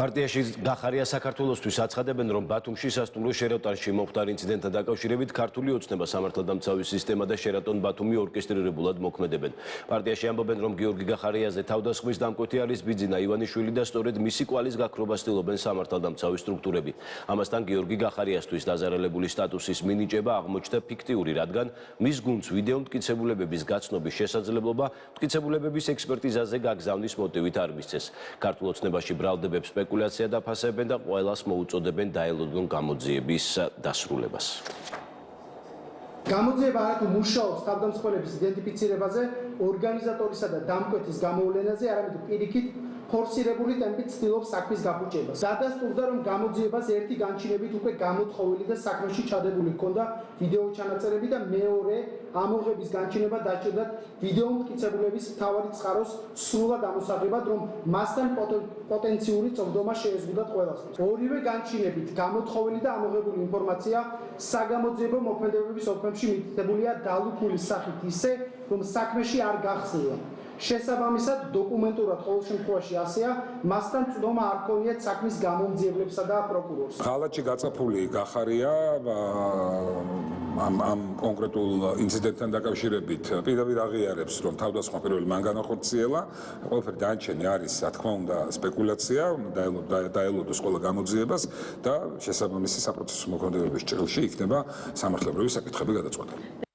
პარტიაში გახარია საქართველოსთვის აცხადებენ, რომ ბათუმში სასტუმრო შერატონში მომხდარ ინციდენტთან დაკავშირებით ქართული ოცნება სამართალდამცავი სისტემა და შერატონ ბათუმი ორკესტრირებულად მოქმედებენ. პარტიაში ამბობენ, რომ გიორგი გახარიაზე თავდასხმის დამკვეთი არის ბიძინა ივანიშვილი და სწორედ მისი კვალის გაქრობას ცდილობენ სამართალდამცავი სტრუქტურები. ამასთან გიორგი გახარიასთვის დაზარალებული სტატუსის მინიჭება აღმოჩნდა ფიქტიური, რადგან მის გუნდს ვიდეო მტკიცებულებების გაცნობის შესაძლებლობა მტკიცებულებების ექსპერტიზაზე გაგზავნის მოტივით არ მისცეს. ქართულ ოცნებაში ბრალდებებს სპეკულაცია დაფასებენ და ყველას მოუწოდებენ დაელოდონ გამოძიების დასრულებას. გამოძიება არათუ მუშაობს თავდამსხმელების იდენტიფიცირებაზე, ორგანიზატორისა და დამკვეთის გამოვლენაზე, არამედ პირიქით ფორსირებული ტემპით ცდილობს საქმის გაფუჭებას. დადასტურდა, რომ გამოძიებას ერთი განჩინებით უკვე გამოთხოვილი და საქმეში ჩადებული ჰქონდა ვიდეო ჩანაწერები და მეორე ამოღების განჩინება დაჭირდათ ვიდეო მტკიცებულების მთავარი წყაროს სრულად ამოსაღებად, რომ მასთან პოტენციური წოდომა შეეზღუდათ ყველასთვის. ორივე განჩინებით გამოთხოვილი და ამოღებული ინფორმაცია საგამოძიებო მოქმედებების ოფრემში მითითებულია დალუქული სახით ისე, რომ საქმეში არ გახსნილა. შესაბამისად, დოკუმენტურად ყოველ შემთხვევაში ასეა, მასთან წვდომა არ ქონიათ საქმის გამომძიებლებსა და პროკურორს. ღალატში გაწაფული გახარია ამ კონკრეტულ ინციდენტთან დაკავშირებით პირდაპირ აღიარებს, რომ თავდასხმა პირველი მან განახორციელა, ყველაფერი დანარჩენი არის, რა თქმა უნდა, სპეკულაცია, დაელოდოს ყველა გამოძიებას და შესაბამისი საპროცესო მოქმედებების ჭრილში იქნება სამართლებრივი საკითხები გადაწყვეტილი.